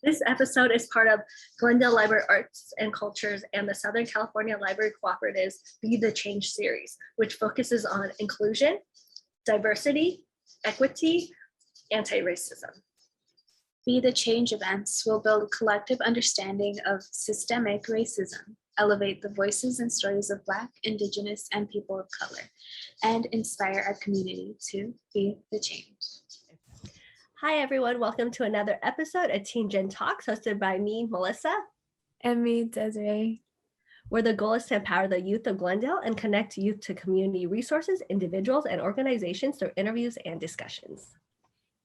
This episode is part of Glendale Library Arts and Cultures and the Southern California Library Cooperative's Be the Change series, which focuses on inclusion, diversity, equity, anti-racism. Be the Change events will build a collective understanding of systemic racism, elevate the voices and stories of Black, Indigenous, and people of color, and inspire our community to be the change. Hi, everyone. Welcome to another episode of G.E.N Talks, hosted by me, Melissa. And me, Desiree. Where the goal is to empower the youth of Glendale and connect youth to community resources, individuals, and organizations through interviews and discussions.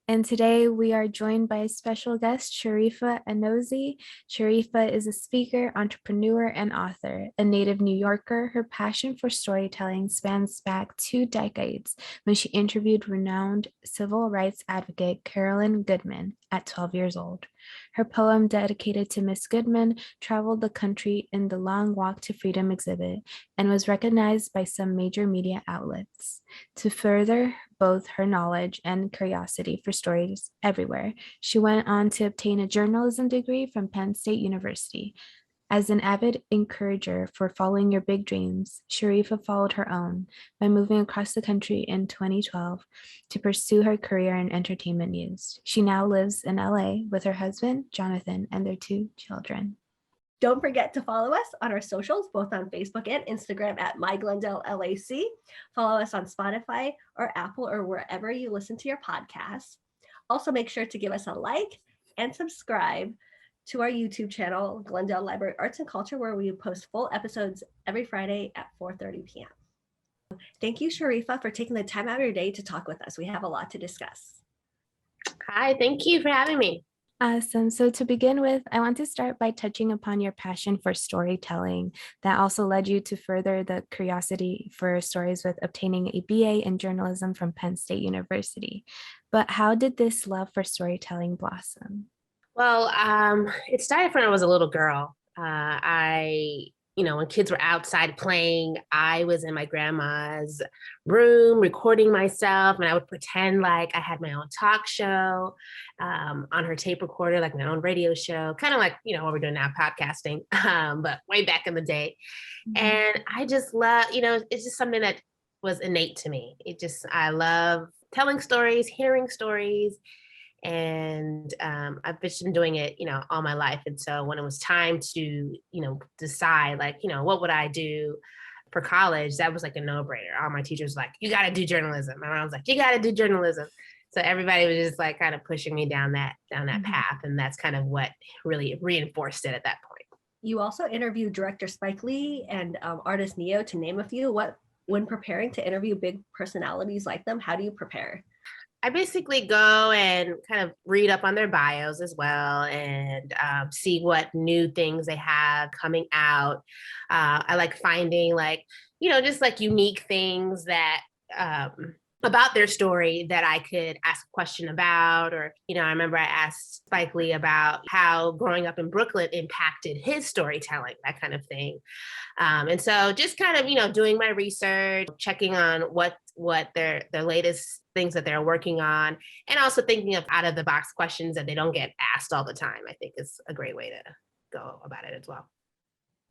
And today we are joined by special guest Sharifa Anozie. Sharifa is a speaker, entrepreneur, and author. A native New Yorker, her passion for storytelling spans back 2 decades when she interviewed renowned civil rights advocate Carolyn Goodman at 12 years old. Her poem dedicated to Miss Goodman traveled the country in the Long Walk to Freedom exhibit and was recognized by some major media outlets. To further both her knowledge and curiosity for stories everywhere, she went on to obtain a journalism degree from Penn State University. As an avid encourager for following your big dreams, Sharifa followed her own by moving across the country in 2012 to pursue her career in entertainment news. She now lives in LA with her husband, Jonathan, and their 2 children. Don't forget to follow us on our socials, both on Facebook and Instagram at MyGlendaleLAC. Follow us on Spotify or Apple or wherever you listen to your podcasts. Also, make sure to give us a like and subscribe to our YouTube channel, Glendale Library Arts and Culture, where we post full episodes every Friday at 4:30 p.m. Thank you, Sharifa, for taking the time out of your day to talk with us. We have a lot to discuss. Hi, thank you for having me. Awesome. So to begin with, I want to start by touching upon your passion for storytelling that also led you to further the curiosity for stories with obtaining a BA in journalism from Penn State University. But how did this love for storytelling blossom? Well, it started when I was a little girl. When kids were outside playing, I was in my grandma's room recording myself, and I would pretend like I had my own talk show on her tape recorder, like my own radio show, kind of like, what we're doing now, podcasting, but way back in the day. Mm-hmm. And I just love, it's just something that was innate to me. I love telling stories, hearing stories. And I've been doing it, all my life. And so when it was time to, decide, what would I do for college, that was like a no-brainer. All my teachers were like, you got to do journalism. And I was like, you got to do journalism. So everybody was just like kind of pushing me down that mm-hmm. path. And that's kind of what really reinforced it at that point. You also interviewed director Spike Lee and artist Neo, to name a few. When preparing to interview big personalities like them, how do you prepare? I basically go and kind of read up on their bios as well and see what new things they have coming out. I like finding just unique things that about their story that I could ask a question about. Or, I remember I asked Spike Lee about how growing up in Brooklyn impacted his storytelling, that kind of thing. And so just kind of, doing my research, checking on what their latest things that they're working on, and also thinking of out of the box questions that they don't get asked all the time, I think is a great way to go about it as well.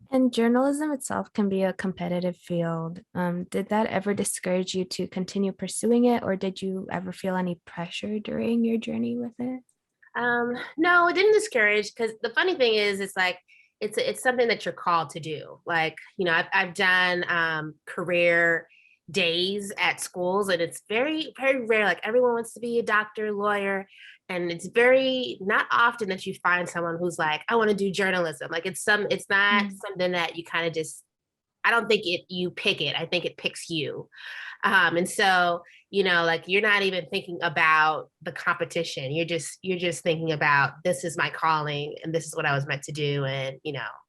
And journalism itself can be a competitive field. Did that ever discourage you to continue pursuing it, or did you ever feel any pressure during your journey with it? No, it didn't discourage, because the funny thing is, it's something that you're called to do. I've done career days at schools, and it's very, very rare. Like, everyone wants to be a doctor, lawyer, and it's very not often that you find someone who's like, I want to do journalism. Like, it's not mm-hmm. something that you kind of just, I don't think you pick it. I think it picks you. And so, you're not even thinking about the competition. You're just thinking about, this is my calling and this is what I was meant to do. And,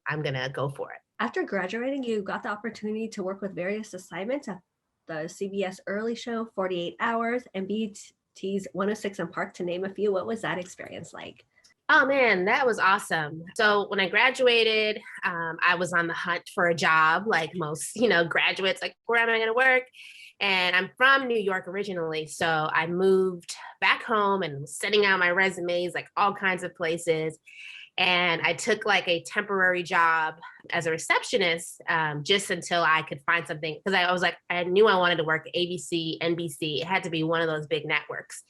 I'm going to go for it. After graduating, you got the opportunity to work with various assignments at the CBS Early Show, 48 Hours, and BET's 106 & Park, to name a few. What was that experience like? Oh man, that was awesome. So when I graduated, I was on the hunt for a job, like most, graduates, like where am I going to work? And I'm from New York originally, so I moved back home and was sending out my resumes, like all kinds of places. And I took like a temporary job as a receptionist, just until I could find something, because I was like, I knew I wanted to work at ABC, NBC. It had to be one of those big networks.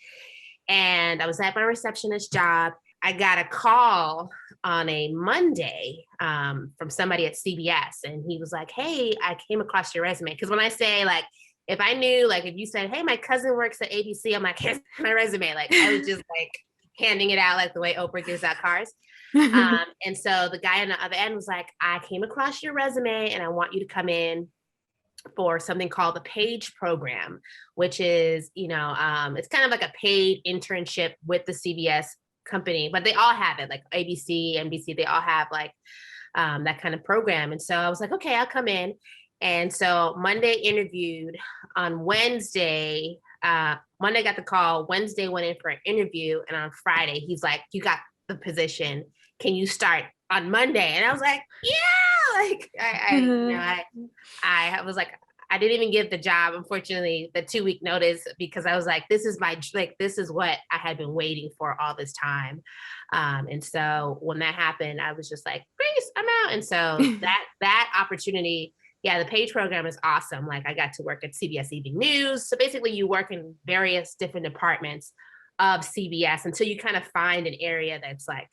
And I was at my receptionist job. I got a call on a Monday, from somebody at CBS, and he was like, "Hey, I came across your resume." Because when I say like, if I knew, like, if you said, "Hey, my cousin works at ABC," I'm like, "Here's my resume." Like, I was just like handing it out, like the way Oprah gives out cars. And so the guy on the other end was like, "I came across your resume, and I want you to come in for something called the Page Program, which is, it's kind of like a paid internship with the CBS company, but they all have it, like ABC, NBC, they all have like that kind of program." And so I was like, okay, I'll come in. And so Monday interviewed. On Wednesday, Monday got the call, Wednesday went in for an interview, and on Friday he's like, "You got the position. Can you start on Monday?" And I was like, "Yeah!" Like I was like, I didn't even give the job, unfortunately, the 2-week notice, because I was like, this is what I had been waiting for all this time. And so when that happened, I was just like, Grace, I'm out. And so that opportunity, yeah, the Page Program is awesome. Like, I got to work at CBS Evening News. So basically you work in various different departments of CBS until you kind of find an area that's like,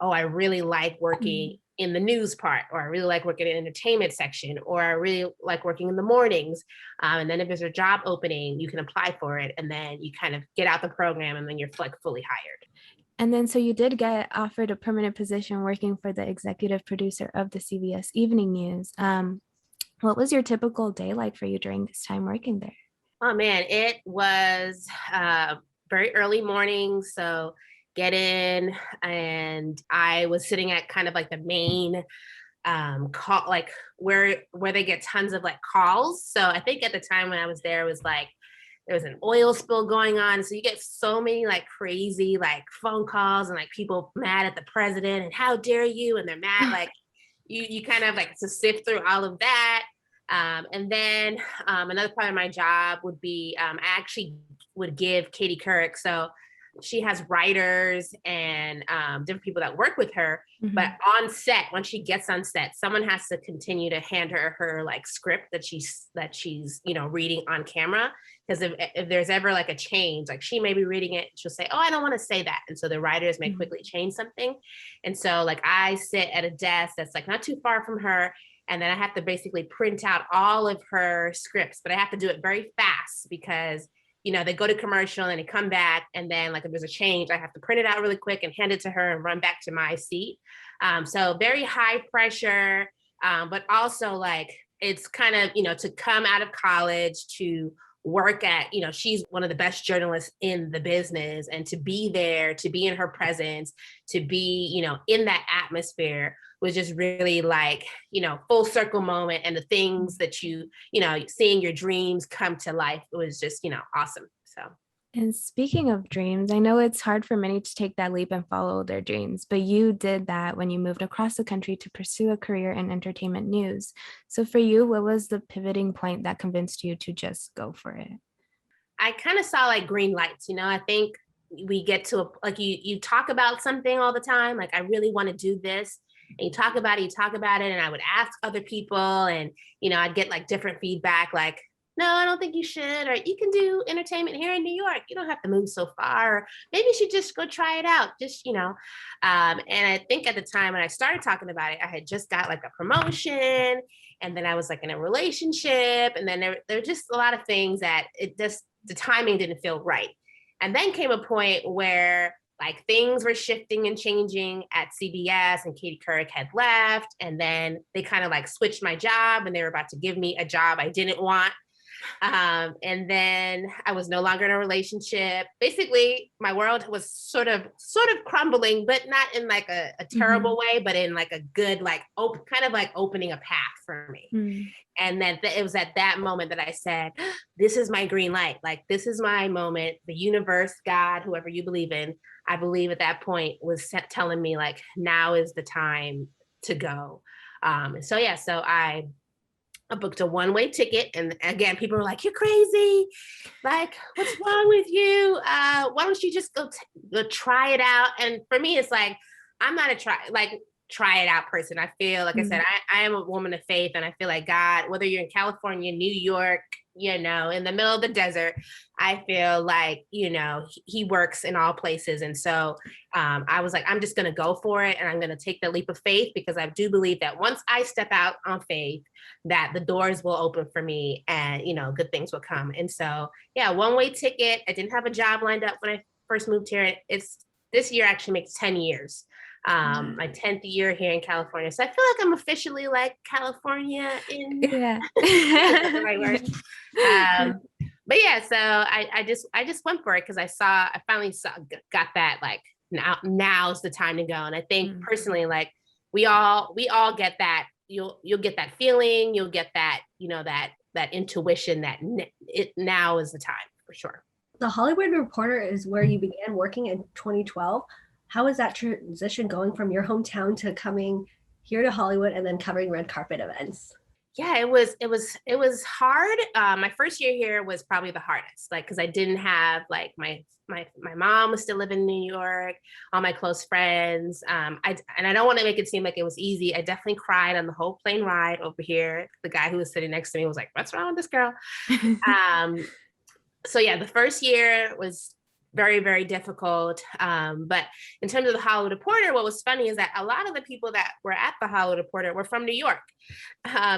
oh, I really like working in the news part, or I really like working in the entertainment section, or I really like working in the mornings. And then if there's a job opening, you can apply for it. And then you kind of get out the program, and then you're like fully hired. And then, so you did get offered a permanent position working for the executive producer of the CBS Evening News. What was your typical day like for you during this time working there? Oh man, it was very early morning. So get in, and I was sitting at kind of like the main call, like where they get tons of like calls. So I think at the time when I was there, it was like there was an oil spill going on. So you get so many like crazy like phone calls, and like people mad at the president and how dare you, and they're mad. Like you kind of like to sift through all of that. And then another part of my job would be, I actually would give Katie Couric. So she has writers and different people that work with her. Mhm. But on set, when she gets on set, someone has to continue to hand her like script that she's reading on camera. Because if there's ever like a change, like she may be reading it, she'll say, "Oh, I don't want to say that," and so the writers may quickly change something. And so like I sit at a desk that's like not too far from her, and then I have to basically print out all of her scripts, but I have to do it very fast because they go to commercial and they come back, and then like if there's a change, I have to print it out really quick and hand it to her and run back to my seat. So very high pressure, but also like it's kind of to come out of college to work at, she's one of the best journalists in the business, and to be there, to be in her presence, to be in that atmosphere was just really like, full circle moment. And the things that seeing your dreams come to life, it was just, awesome. So. And speaking of dreams, I know it's hard for many to take that leap and follow their dreams, but you did that when you moved across the country to pursue a career in entertainment news. So for you, what was the pivoting point that convinced you to just go for it? I kind of saw like green lights, I think we get to like you talk about something all the time. Like, I really want to do this. And you talk about it. And I would ask other people, and, I'd get like different feedback, like, "No, I don't think you should," or "You can do entertainment here in New York. You don't have to move so far. Or maybe you should just go try it out." And I think at the time when I started talking about it, I had just got like a promotion, and then I was like in a relationship. And then there were just a lot of things that the timing didn't feel right. And then came a point where like things were shifting and changing at CBS, and Katie Couric had left. And then they kind of like switched my job, and they were about to give me a job I didn't want. And then I was no longer in a relationship. Basically, my world was sort of crumbling, but not in like a terrible way, but in like a good, like kind of like opening a path for me. And then it was at that moment that I said, this is my green light. Like, this is my moment. The universe, God, whoever you believe in, I believe at that point was telling me like, now is the time to go. So I booked a one-way ticket. And again, people were like, you're crazy. Like, what's wrong with you? Why don't you just go try it out? And for me, it's like, I'm not a try it out person. I feel like I said, I am a woman of faith, and I feel like God, whether you're in California, New York, in the middle of the desert, I feel like, he works in all places. And so I was like, I'm just going to go for it. And I'm going to take the leap of faith, because I do believe that once I step out on faith, that the doors will open for me and, good things will come. And so, one-way ticket. I didn't have a job lined up when I first moved here. This year actually makes 10 years. My 10th year here in California. So I feel like I'm officially like California in the right word. But so I just went for it, because I finally got that, like, now's the time to go. And I think personally, like, we all get that. You'll get that feeling, you'll get that, that intuition that now is the time, for sure. The Hollywood Reporter is where you began working in 2012. How is that transition going from your hometown to coming here to Hollywood and then covering red carpet events? Yeah, it was hard. My first year here was probably the hardest, like, because I didn't have like my mom was still living in New York, all my close friends. I don't want to make it seem like it was easy. I definitely cried on the whole plane ride over here. The guy who was sitting next to me was like, "What's wrong with this girl?" So the first year was very, very difficult. But in terms of the Hollywood Reporter, what was funny is that a lot of the people that were at the Hollywood Reporter were from New York.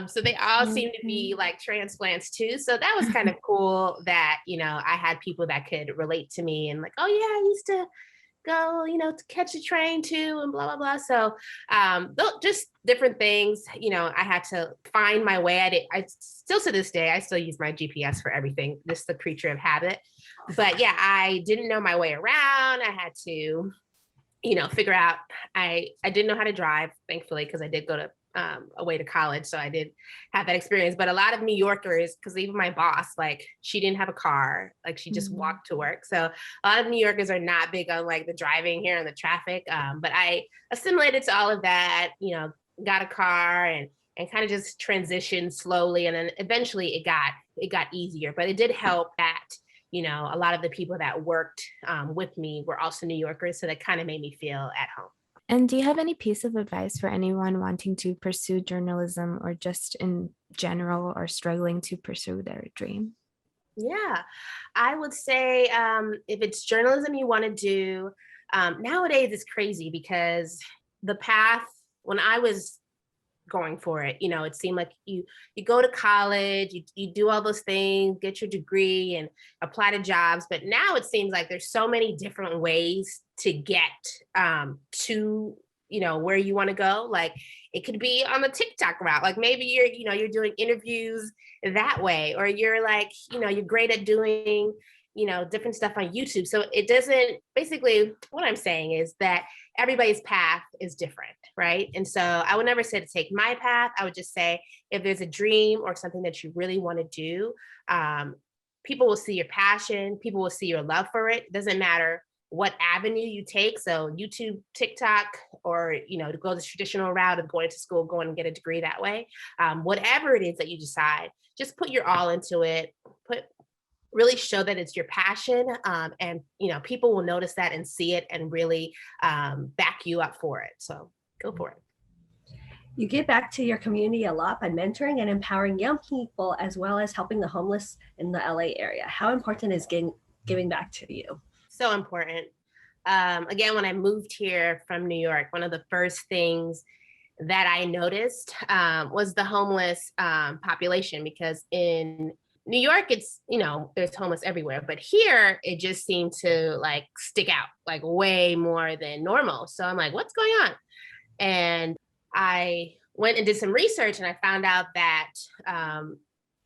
So they all seemed to be like transplants too. So that was kind of cool that, I had people that could relate to me and like, oh yeah, I used to go, to catch a train too, and blah, blah, blah. So just different things, I had to find my way. I still, to this day, I still use my GPS for everything, just the creature of habit. But I didn't know my way around. I had to, figure out, I didn't know how to drive, thankfully, because I did go to away to college. So I did have that experience. But a lot of New Yorkers, because even my boss, like, she didn't have a car, like she just walked to work. So a lot of New Yorkers are not big on like the driving here and the traffic. But I assimilated to all of that, got a car and kind of just transitioned slowly. And then eventually it got easier, but it did help that, a lot of the people that worked with me were also New Yorkers. So that kind of made me feel at home. And do you have any piece of advice for anyone wanting to pursue journalism, or just in general, or struggling to pursue their dream? Yeah, I would say if it's journalism you want to do, nowadays it's crazy, because the path when I was going for it, it seemed like you go to college, you do all those things, get your degree and apply to jobs. But now it seems like there's so many different ways to get to where you want to go. Like, it could be on the TikTok route, like maybe you're doing interviews that way, or you're like you're great at doing different stuff on YouTube. So it doesn't, basically what I'm saying is that everybody's path is different, right? And so I would never say to take my path. I would just say, if there's a dream or something that you really want to do, people will see your passion, people will see your love for it. It doesn't matter what avenue you take. So YouTube, TikTok, or, to go the traditional route of going to school, going and get a degree that way. Whatever it is that you decide, just put your all into it, really show that it's your passion. And, people will notice that and see it and really back you up for it. So go for it. You give back to your community a lot by mentoring and empowering young people, as well as helping the homeless in the LA area. How important is giving back to you? So important. Again, when I moved here from New York, one of the first things that I noticed was the homeless population, because in New York, it's, there's homeless everywhere, but here it just seemed to like stick out like way more than normal. So I'm like, what's going on? And I went and did some research, and I found out that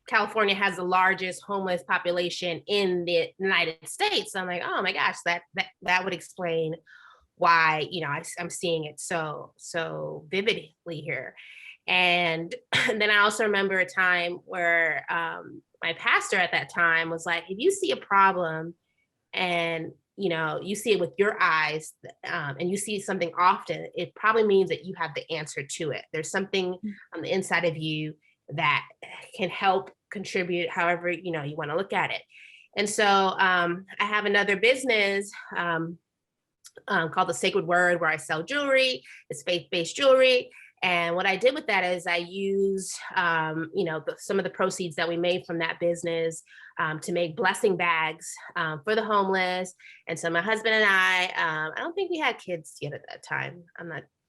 California has the largest homeless population in the United States. So I'm like, oh my gosh, that would explain why, I'm seeing it so vividly here. And then I also remember a time where my pastor at that time was like, if you see a problem and you see it with your eyes, and you see something often, it probably means that you have the answer to it. There's something on the inside of you that can help contribute however you want to look at it. And so I have another business called The Sacred Word, where I sell jewelry. It's faith-based jewelry. And what I did with that is I used, some of the proceeds that we made from that business to make blessing bags for the homeless. And so my husband and I don't think we had kids yet at that time.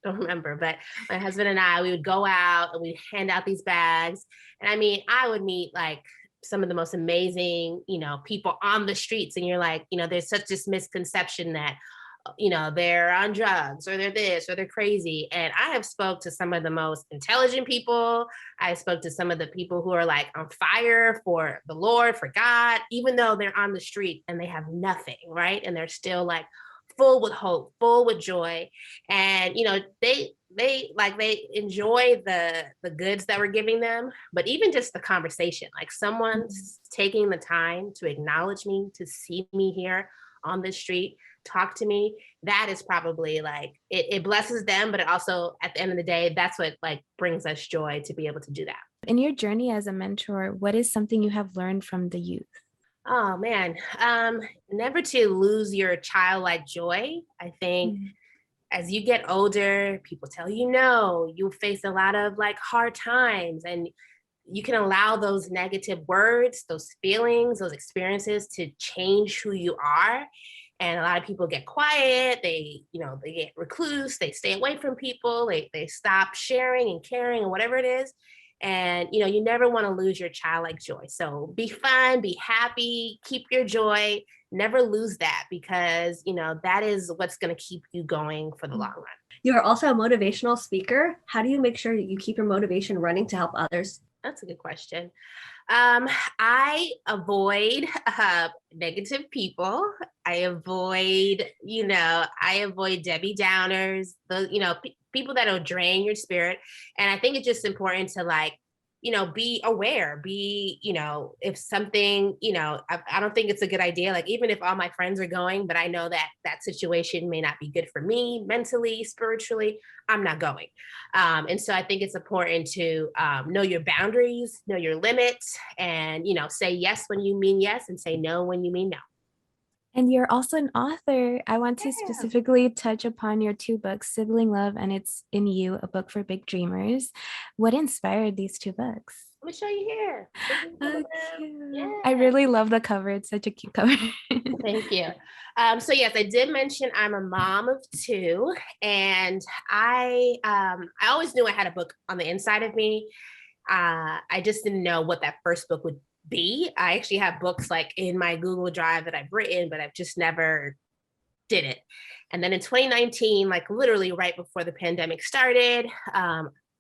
Don't remember, but my husband and I, we would go out and we'd hand out these bags. And I mean, I would meet like some of the most amazing, people on the streets. And you're like, there's such this misconception that they're on drugs or they're this or they're crazy. And I have spoke to some of the most intelligent people. I spoke to some of the people who are like on fire for the Lord, for God, even though they're on the street and they have nothing, right? And they're still like full with hope, full with joy. And, they enjoy the goods that we're giving them, but even just the conversation, like someone's taking the time to acknowledge me, to see me here on the street, talk to me, that is probably like, it blesses them, but it also, at the end of the day, that's what like brings us joy to be able to do that. In your journey as a mentor, what is something you have learned from the youth? Oh man, never to lose your childlike joy. I think as you get older, people tell you no, you'll face a lot of like hard times, and you can allow those negative words, those feelings, those experiences to change who you are. And a lot of people get quiet, they get recluse, they stay away from people, they stop sharing and caring and whatever it is. And you never want to lose your childlike joy. So be fun, be happy, keep your joy, never lose that, because that is what's going to keep you going for the long run. You are also a motivational speaker. How do you make sure that you keep your motivation running to help others? That's a good question. I avoid negative people. I avoid Debbie Downers, people that'll drain your spirit. And I think it's just important to be aware, if something, I don't think it's a good idea. Like, even if all my friends are going, but I know that situation may not be good for me mentally, spiritually, I'm not going. And so I think it's important to know your boundaries, know your limits, and, say yes when you mean yes and say no when you mean no. And you're also an author. I want to specifically touch upon your 2 books, Sibling Love and It's in You, a book for big dreamers. What inspired these 2 books? Let me show you here. Oh, yeah. I really love the cover. It's such a cute cover. Thank you. So yes, I did mention I'm a mom of 2, and I always knew I had a book on the inside of me. I just didn't know what that first book would be. I actually have books like in my Google Drive that I've written, but I've just never did it. And then in 2019, like literally right before the pandemic started,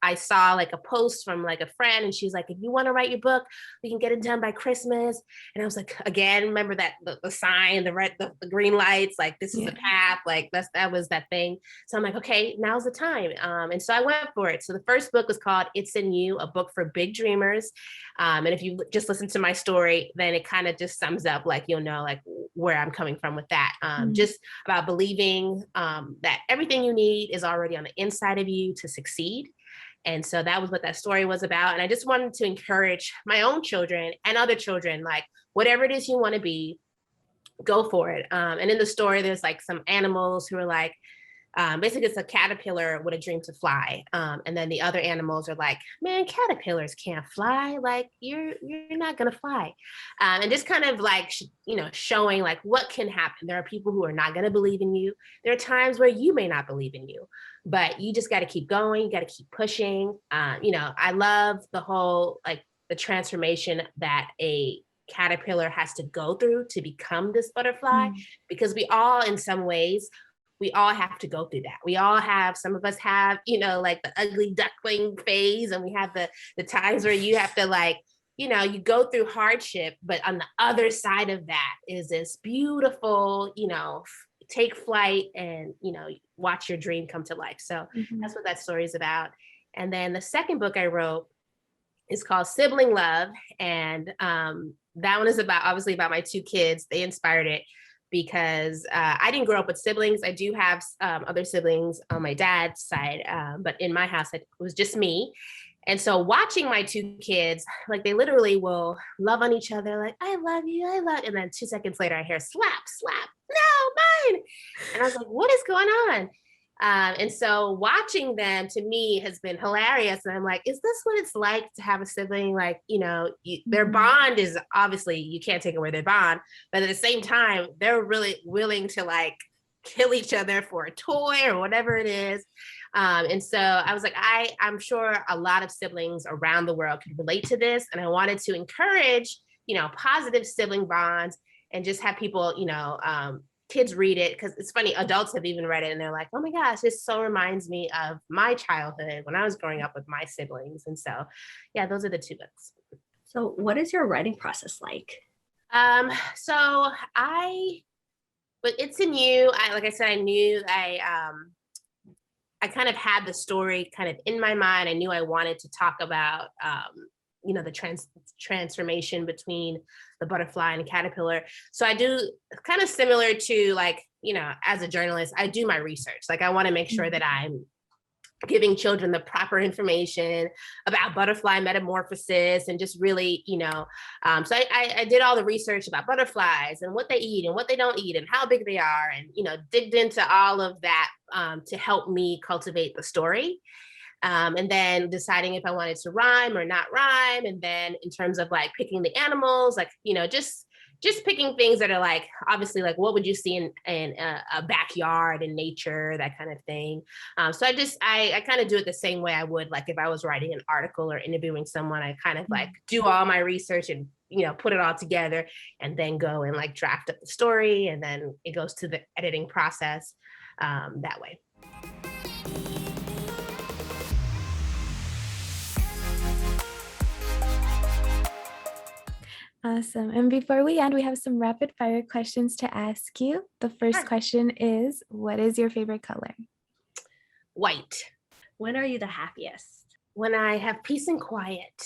I saw like a post from like a friend, and she's like, if you want to write your book, we can get it done by Christmas. And I was like, again, remember that the sign, the red, the green lights, like this is the path, like that was that thing. So I'm like, okay, now's the time. And so I went for it. So the first book was called It's in You, a book for big dreamers. And if you just listen to my story, then it kind of just sums up, like, you'll know like where I'm coming from with that. Just about believing that everything you need is already on the inside of you to succeed. And so that was what that story was about. And I just wanted to encourage my own children and other children, like, whatever it is you want to be, go for it. And in the story, there's like some animals who are like, basically it's a caterpillar with a dream to fly. And then the other animals are like, man, caterpillars can't fly. Like, you're not going to fly. And just kind of like, showing like what can happen. There are people who are not going to believe in you. There are times where you may not believe in you, but you just got to keep going. You got to keep pushing. I love the whole, like, the transformation that a caterpillar has to go through to become this butterfly, because we all, in some ways, we all have to go through that. We all have, some of us have, like the ugly duckling phase, and we have the times where you have to like you go through hardship, but on the other side of that is this beautiful, take flight and, watch your dream come to life. So that's what that story is about. And then the second book I wrote is called Sibling Love. And that one is obviously about my two kids. They inspired it because I didn't grow up with siblings. I do have other siblings on my dad's side, but in my house, it was just me. And so watching my two kids, like they literally will love on each other, like, I love you, I love you. And then 2 seconds later, I hear slap, slap, no, mine. And I was like, what is going on? And so watching them to me has been hilarious. And I'm like, is this what it's like to have a sibling? Like, their bond is obviously, you can't take away their bond, but at the same time, they're really willing to like kill each other for a toy or whatever it is. And so I was like, I'm sure a lot of siblings around the world could relate to this. And I wanted to encourage, positive sibling bonds and just have people, kids read it. Cause it's funny, adults have even read it and they're like, oh my gosh, this so reminds me of my childhood when I was growing up with my siblings. And so, yeah, those are the two books. So what is your writing process like? But it's a new, like I said, I knew I kind of had the story kind of in my mind. I knew I wanted to talk about, the transformation between the butterfly and the caterpillar. So I do kind of similar to like, as a journalist, I do my research. Like I want to make sure that I'm giving children the proper information about butterfly metamorphosis and just really, so I did all the research about butterflies and what they eat and what they don't eat and how big they are and, digged into all of that to help me cultivate the story. And then deciding if I wanted to rhyme or not rhyme. And then in terms of like picking the animals, like, just picking things that are like, obviously, like what would you see in a backyard in nature, that kind of thing. So I kind of do it the same way I would, like if I was writing an article or interviewing someone, I kind of like do all my research and, put it all together and then go and like draft up the story. And then it goes to the editing process that way. Awesome. And before we end, we have some rapid fire questions to ask you. The first question is, what is your favorite color? White. When are you the happiest? When I have peace and quiet.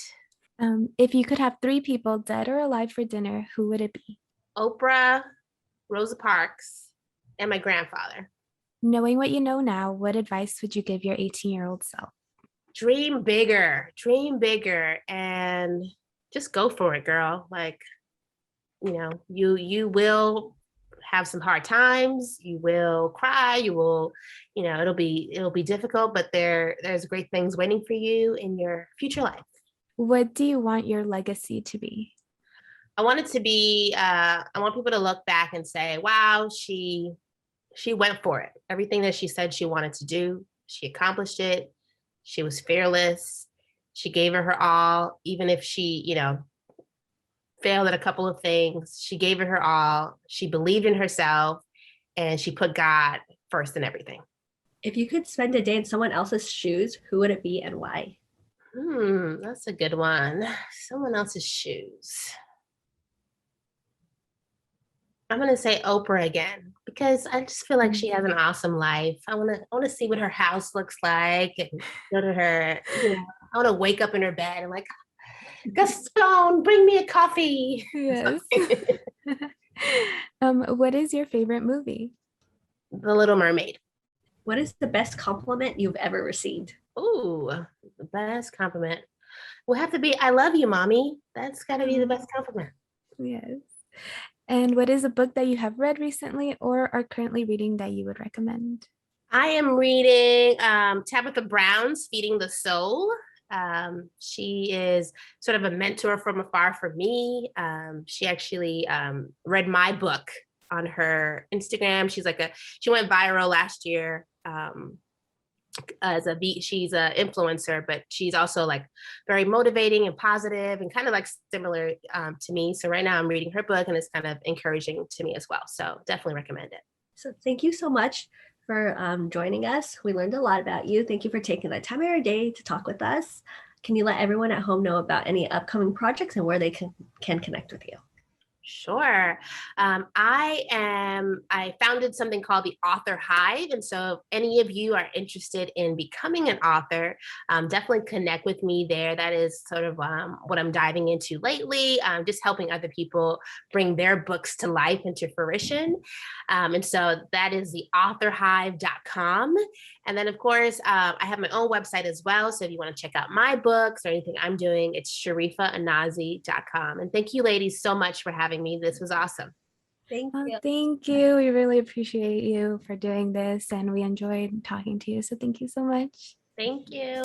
If you could have 3 people, dead or alive, for dinner, who would it be? Oprah, Rosa Parks, and my grandfather. Knowing what you know now, what advice would you give your 18-year-old self? Dream bigger, and just go for it, girl. Like, you will have some hard times. You will cry. You will, it'll be difficult, but there's great things waiting for you in your future life. What do you want your legacy to be? I want it to be, I want people to look back and say, wow, she went for it. Everything that she said she wanted to do, she accomplished it. She was fearless. She gave it her all, even if she, failed at a couple of things. She gave it her all. She believed in herself and she put God first in everything. If you could spend a day in someone else's shoes, who would it be and why? That's a good one. Someone else's shoes. I'm going to say Oprah again, because I just feel like she has an awesome life. I want to see what her house looks like and go to her, I want to wake up in her bed and like, Gaston, bring me a coffee. Yes. What is your favorite movie? The Little Mermaid. What is the best compliment you've ever received? Ooh, the best compliment will have to be, I love you, mommy. That's got to be the best compliment. Yes. And what is a book that you have read recently or are currently reading that you would recommend? I am reading Tabitha Brown's Feeding the Soul. She is sort of a mentor from afar for me. She actually read my book on her Instagram. She went viral last year she's an influencer, but she's also like very motivating and positive and kind of like similar to me. So right now I'm reading her book and it's kind of encouraging to me as well. So definitely recommend it. So thank you so much for joining us. We learned a lot about you. Thank you for taking the time of your day to talk with us. Can you let everyone at home know about any upcoming projects and where they can connect with you? Sure. I founded something called the Author Hive. And so if any of you are interested in becoming an author, definitely connect with me there. That is sort of what I'm diving into lately, just helping other people bring their books to life and to fruition. And so that is the authorhive.com. And then, of course, I have my own website as well. So if you want to check out my books or anything I'm doing, it's sharifaanozie.com. And thank you, ladies, so much for having me. This was awesome. Thank you. Thank you. We really appreciate you for doing this, and we enjoyed talking to you. So thank you so much. Thank you.